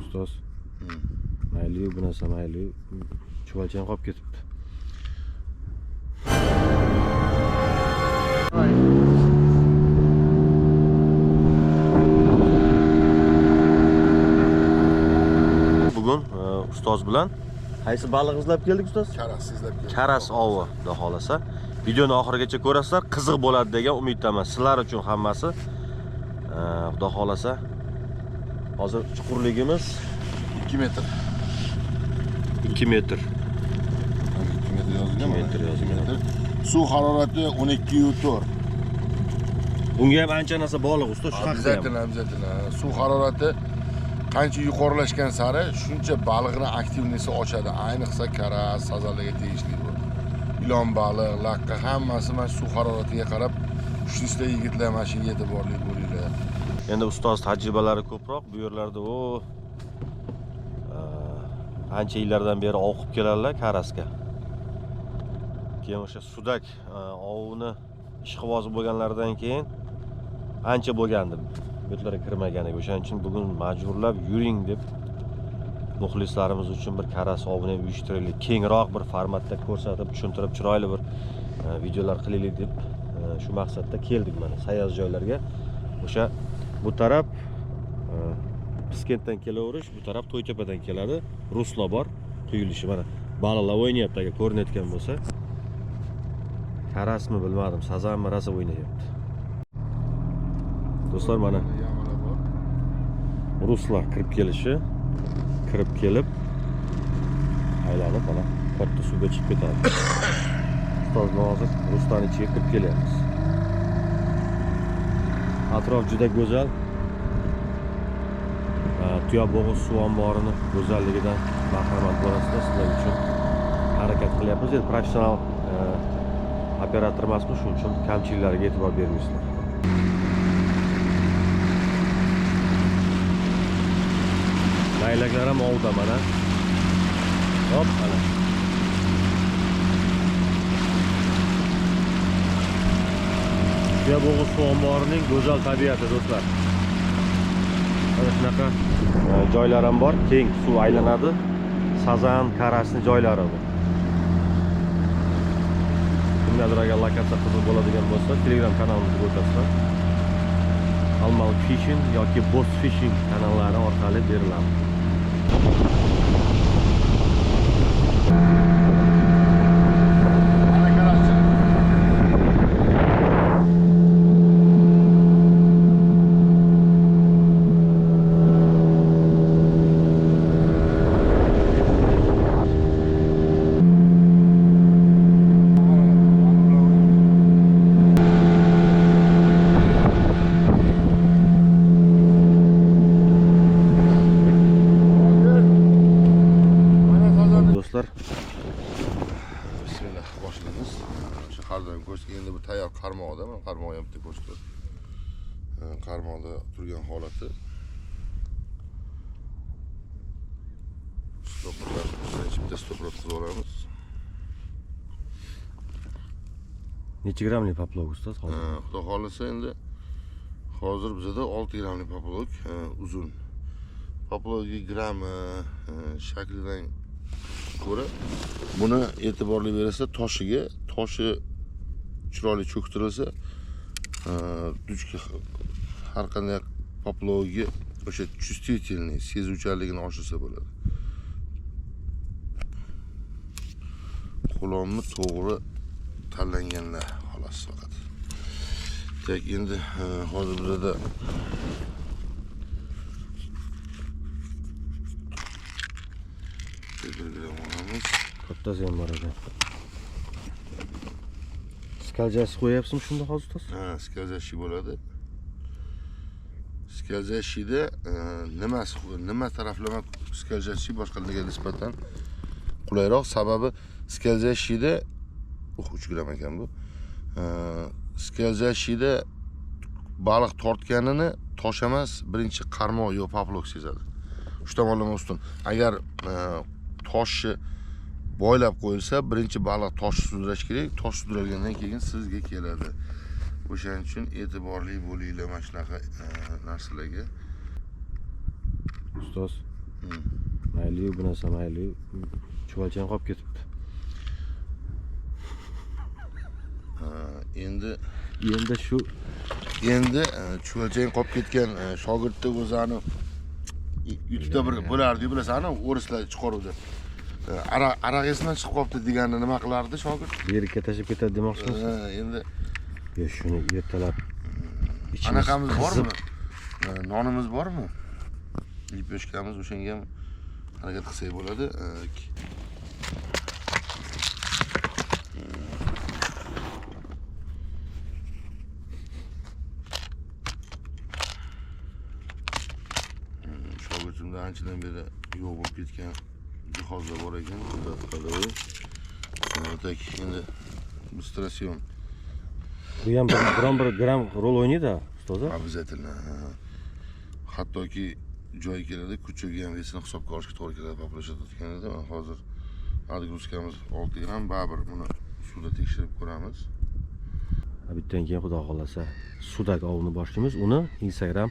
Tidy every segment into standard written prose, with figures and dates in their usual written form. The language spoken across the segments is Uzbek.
ustoz. Mayli, bu narsa mayli. Chuvalchang qolib ketibdi. Bugun ustoz bilan qaysi baliq izlab keldik ustoz? Karas izlab keldik. Karas ovi, xudo xolasa. Videoni oxirigacha ko'rasizlar, qiziq bo'ladi degan umiddaman. Sizlar uchun hammasi. Xudo xolasa. Hozir chuqurligimiz 2 metr. 2 metr. 2 metr yozilgan. 2 metr yozilgan. Suv harorati 12,4. Bunga ham ancha narsa bog'liq ustoz, shu haqda ham. Obязательно. Suv harorati qancha yuqorilashgan sari shuncha baliqning aktivniyasi ochadi. Ayniqsa karas, sazanlarga tegishli bu. Ilon baliq, laqqa hammasi mana suv haroratiga qarab kuchlislar yigitlar mana shunga e'tiborli bo'linglar. Endi ustoz tajribalari ko'proq, bu yerlarda ancha yillardan beri o'qib keladilar karasga. Keyin o'sha sudak ovini ishqibozi bo'lganlaridan keyin ancha bo'lgandi bu yerlarga kirmaganiga. O'shaning uchun bugun majburlab yuring deb muxlislarimiz uchun bir karas ovini uyushtiraylik, kengroq bir formatda ko'rsatib, tushuntirib, chiroyli bir videolar qilaylik deb shu maqsadda keldik mana sayyoz joylarga. O'sha bu taraf Piskentdan kelaverish, bu taraf To'ytepadan keladi. Ruslo bor, quyilishi mana. Baliqlar o'ynayapti, agar ko'rinayotgan bo'lsa. Karasmi bilmadim, sazanmi rosa o'ynayapti. Do'stlar mana ruslar kirib kelishi, kirib kelib aylanib mana katta suvga chiqib ketadi. Ustoz hozir ruslarning ichiga kirib kelyapmiz. Atrof juda go'zal. Tuya bo'g'iz suv omborini go'zalligidan bahramand bo'lasizlar. Sizlar uchun harakat qilyapmiz. Endi professional operator emasmiz, shuning uchun kamchiliklariga e'tibor bermaysizlar. Laylaklar ham ovda mana. Hop, mana. Tuya bo'g'iz suv omborining go'zal tabiati do'stlar. Mana shunaqa joylar ham bor, keng suv aylanadi. Sazan, karasning joylari bu. Kimgadir agar lokatsiya qiziq bo'ladigan bo'lsa, Telegram kanalimizga o'tasizlar. Almal Fishing yoki Boss Fishing kanallari orqali beriladi. Bismillah, boshlaymiz. Shu qardan ko'rsak, endi bu tayyor qarmoqda, mana qarmoq ham bitta ko'rsatib. Qarmoqda turgan holati. Stoplar, bitta stoplar qilib olamiz. Necha grammli poplov ustoz hozir? Xudo xolasa endi hozir bizda 6 grammli poplov uzun. Poplovga gram shaklidan ko'ra buni e'tiborli bersa toshiga, toshi chiroyli cho'ktirilsa duchka har qanday poplovga o'sha чувствительный, sezuvchanligini oshirsa bo'ladi. Qo'lomni to'g'ri tanlanganlar xolos faqat. Tek endi hozir bizda kattasi ham bor ekan. Skaljasi qo'yapsizmi shunda hozir ustoz? Ha, skaljashi bo'ladi. Skaljashida nima taraflama skaljashi boshqalarga nisbatan qulayroq, sababi skaljashida 3 gram ekan bu. Skaljashida baliq tortganini tosh emas, birinchi qarmoq yo poplov sezadi. Shu tomonlama ustun. Agar toshni boylab qo'yilsa, birinchi baliq tosh sudrash kerak. Tosh sudralgandan keyin sizga keladi. O'shaning uchun e'tiborli bo'linglar mana shunaqa narsalarga. Ustoz, Mayli, bu narsa mayli. Chuvalchang qolib ketibdi. Endi shu chuvalchang qolib ketgan shogirdni o'zani YouTube'da bir bo'lardi, bilasizmi? O'rislar chiqaruvdi. Araq esidan chiqib qolibdi deganda nima qilardi shogird? Berikka tashib ketadi demoqchimiz? Endi Yo, shuni ertalab anaqamiz bormi? Nonimiz bormi? Lipyoshkamiz o'shanga ham harakat qilsak bo'ladi. Shogirdimda anchadan beri yo'q bo'lib ketgan jihozlar bor ekan. Tak, endi illüstrasyon. Bu ham bir gram rol o'ynaydi, ustoz. Обязательно. Hattoki joy keladi, kuchagi ham vesini hisobga olishga to'g'ri keladi, populashayotganda. Hozir adgruskamiz 6 gram, baribir buni suvda tekshirib ko'ramiz. Bitdan keyin xudo xolasa sudak ovini boshlaymiz. Uni Instagram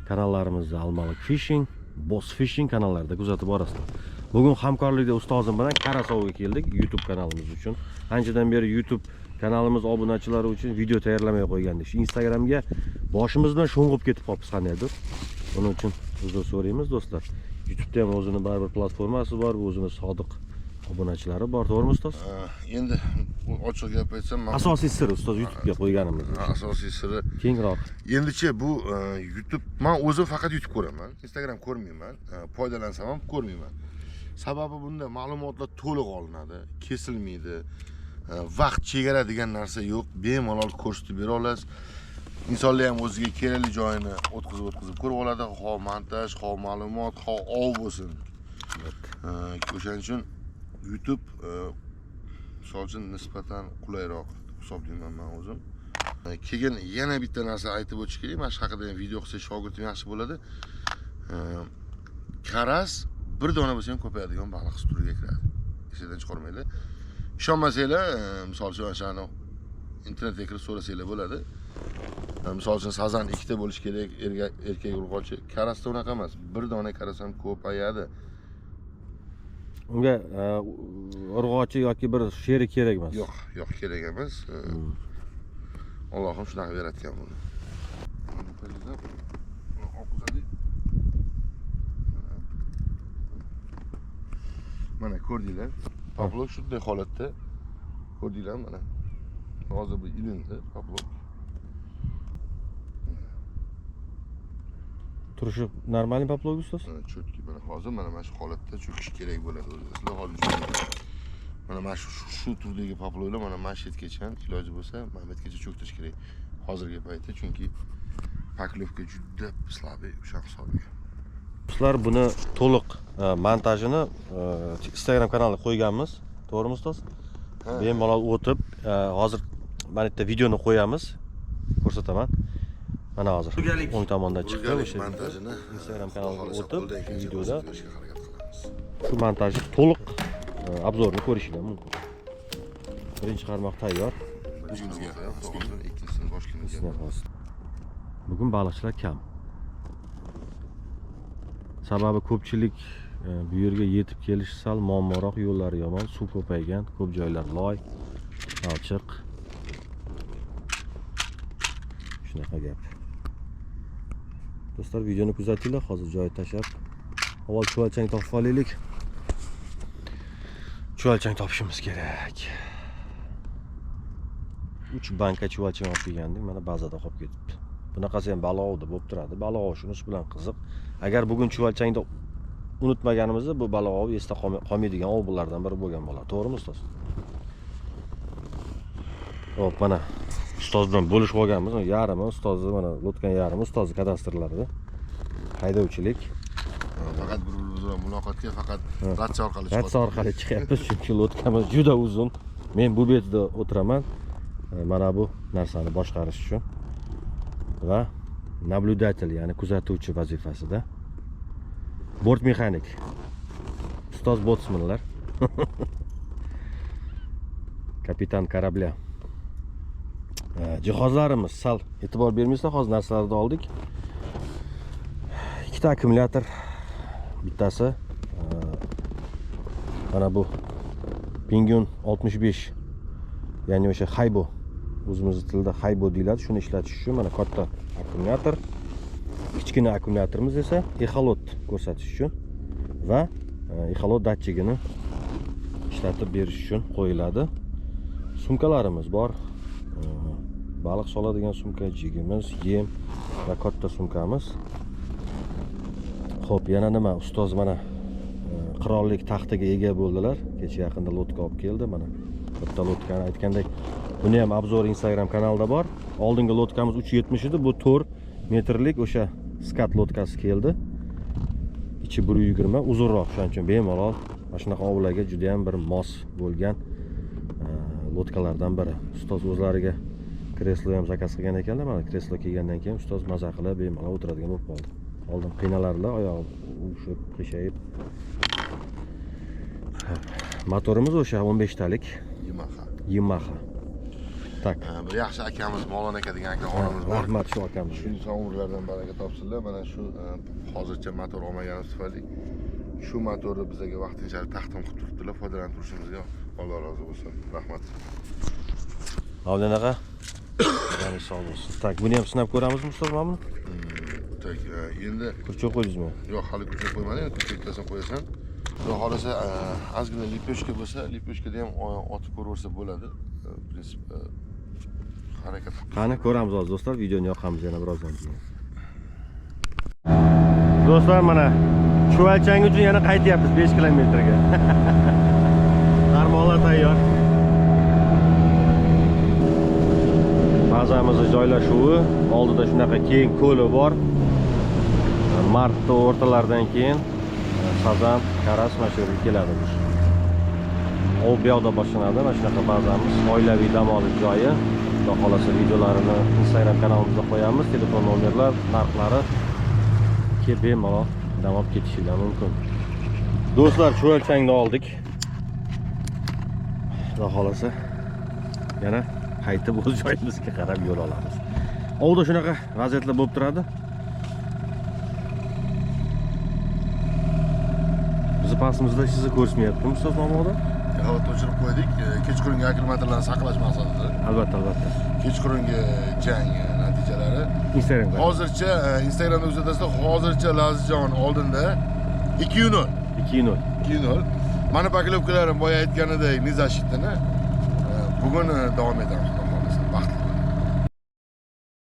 kanallarimizda Almalik Fishing, Boss Fishing kanallarida kuzatib borasizlar. Bugun hamkorlikda ustozim bilan Karasovga keldik YouTube kanalimiz uchun. Anchadan beri YouTube kanalimiz obunachilari uchun video tayyorlamay qo'ygandik. Instagramga boshimiz bilan sho'ng'ib ketib qolibmiz qandaydir. Buning uchun uzr so'raymiz do'stlar. YouTube'da ham o'zining baribir platformasi bor, o'zining sodiq obunachilari bor, to'g'rimi ustoz? Endi ochiq gap aytsam, asosiy siri ustoz YouTube'ga qo'yganimiz. Asosiy siri kengroq. Endichi bu YouTube, men o'zim faqat YouTube ko'raman, Instagram ko'rmayman, foydalansam ham ko'rmayman. Sababi bunda ma'lumotlar to'liq olinadi, kesilmaydi. Vaqt chegara degan narsa yo'q, bemalol ko'rsatib bera olasiz. Insonlar ham o'ziga kerakli joyini o'tkazib ko'rib oladi, ho montaj, ho ma'lumot, ho ov bo'lsin. O'shaning uchun YouTube misol uchun nisbatan qulayroq hisoblayman men o'zim. Keyin yana bitta narsa aytib o'tish kerak, mana shu haqida ham video qilsa shogirdim yaxshi bo'ladi. Karas bir dona bo'lsa ham ko'payadigan baliq turiga kiradi. Esingizdan chiqarmanglar. Ishonmasanglar, misol uchun o'shani internetga kirib so'rasanglar bo'ladi. Misol uchun sazan ikkita bo'lish kerak, erkak urg'ochi. Karasda unaqa emas. Bir dona karas ham ko'payadi. Unga urg'ochi yoki bir sherik kerak emas. Yo'q, kerak emas. Allohim shunaqa yaratgan buni. Mana ko'rdinglar. Pablok shunday holatda. Ko'rdinglar mana. Hozir bu ilindi pablok. Turishi normal pablok ustoz? Cho'tki mana hozir mana shu holatda cho'kish kerak bo'ladi. Sizlar hozir mana shu turdagi pabloklar mana shu yergacha iloji bo'lsa mana bu yergacha cho'ktirish kerak hozirgi paytda, chunki paklovka juda slabый o'sha hisobga. Do'stlar, buni to'liq montajini Instagram kanaliga qo'yganmiz. To'g'rimi ustoz? Bemalol o'tib, hozir mana bitta videoni qo'yamiz. Ko'rsataman. Mana hozir o'ng tomondan chiqdi o'sha montajini Instagram kanaliga o'tib, videoda shu montajni to'liq obzorini ko'rishingiz mumkin. Birinchi qarmoq tayyor. Ikkinchisini boshlaymiz. Bugun baliqchilar kam. Sababi ko'pchilik bu yerga yetib kelish sal muammoroq, yo'llari yomon, suv ko'paygan, ko'p joylar loy, ochiq. Shunaqa gap. Do'stlar, videoni kuzatinglar, hozir joy tashab avval chuvalchang topib olaylik. Chuvalchang topishimiz kerak. 3 banka chuvalchang olib kelgandik, mana bazada qolib ketibdi. Bunaqasi ham baliqovda bo'lib turadi. Baliqov shunisi bilan qiziq. Agar bugun chuvalchangni unutmaganimizda bu baliqov esda qolmaydigan ovlardan biri bo'lgan bo'ladi. To'g'rimi ustoz? Hop, mana ustoz bilan bo'lishib olganmiz. Yarimi ustozni, mana lotkan yarimi ustozni kadastrlarida. Haydovchilik. Faqat bir-birimiz bilan muloqotga faqat ratsa orqali chiqamiz. Ratsa orqali chiqyapmiz, chunki lotkamiz juda uzun. Men bu betida o'tiraman. Mana bu narsani boshqarish uchun va nablюдатель, ya'ni kuzatuvchi vazifasida. Bort mexanik. Ustoz botsmanlar. Kapitan korabля. Jihozlarimiz sal e'tibor bermaysizlar, hozir narsalarni oldik. 2 ta akkumulyator, bittasi mana bu Penguin 65, ya'ni o'sha Haybo, o'zimiz tilida Haybo deyiladi. Shuni ishlatish uchun mana katta akkumulyator, kichkina akkumulyatorimiz esa echolot ko'rsatish uchun va echolot datchigini ishlatib berish uchun qo'yiladi. Sumkalarimiz bor. Baliq soladigan sumka, jigimiz, yem va katta sumkamiz. Xo'p, yana nima? Ustoz mana qirollik taxtiga ega bo'ldilar. Kecha yaqinda lotka olib keldi mana. Katta lotkani aytgandek, buni ham obzor Instagram kanalida bor. Oldingi lotkamiz 370 edi, bu 4 metrlik o'sha skat lotkasi keldi. Ichi 120, uzunroq, shuning uchun bemalol mana shunaqa ovlarga juda ham bir mos bo'lgan lotkalardan biri. Ustoz o'zlariga kreslo ham zakaz qilgan ekanlar. Mana kreslo kelgandan keyin ustoz maza qilib bemalol o'tiradigan bo'lib qoldi. Oldin qiynalarlar, oyog'i ushib, qiyshayib. Motorimiz o'sha 15 talik Yamaha. Tak. Bir yaxshi akamiz Mavlon aka degan aka onamiz bor. Rahmat shu akamiz. Shu umrlardan baraka topsinlar. Mana shu hozircha motor olmaganimiz tufayli shu motorni bizga vaqtinchalik taqdim qilib turibdilar. Foydalanib turishimizga Alloh rozi bo'lsin. Rahmat. Mavlon aka. Yana sog' bo'lsin. Tak, buni ham sinab ko'ramizmi ustoz mana buni? Tak, endi kurchoq qo'ydingizmi? yo'q, hali kurchoq qo'ymadim. Kurchoqdan qo'yasan. Xudo xolasa ozgina lipyoshka bo'lsa, lipyoshkada ham otib ko'raversa bo'ladi. Prinsip harakat. Qani ko'ramiz hozir do'stlar, videoni yoqamiz yana birozdan keyin. Do'stlar, mana Chuvalchang uchun yana qaytyapmiz 5 kilometrga. Qarmoqlar tayyor. Bazamiz joylashuvi, oldida shunaqa keng ko'li bor. Martda o'rtalaridan keyin sazan, karas mana shu yerga keladi. Ov bu yoqda boshlanadi. Mana shunaqa bazamiz, oilaviy dam olish joyi. Xudo xolasa videolarini Instagram kanalimizga qo'yamiz. Telefon nomerlar, narxlari kelib bemalol dam olib ketishingiz mumkin. Do'stlar, Chuvalchangni oldik. Xudo xolasa yana qaytib o'z joyimizga qarab yo'l olamiz. Ovda shunaqa vaziyatlar bo'lib turadi. Bizni pastimizda sizni ko'rsatmayaptimi ustoz Mamoda? Havo o'chirib qo'ydik. Kechqurungi akkumulyatorlarni saqlash maqsadida. Albatta, albatta. Kechqurungi jang natijalari Instagramda. hozircha Instagramda uzatasizlar. Hozircha Lazizjon oldinda 2-0. 2-0. 2-0. Mana paklovkalarim boya aytganidek Nizashitini bugun davom etamiz.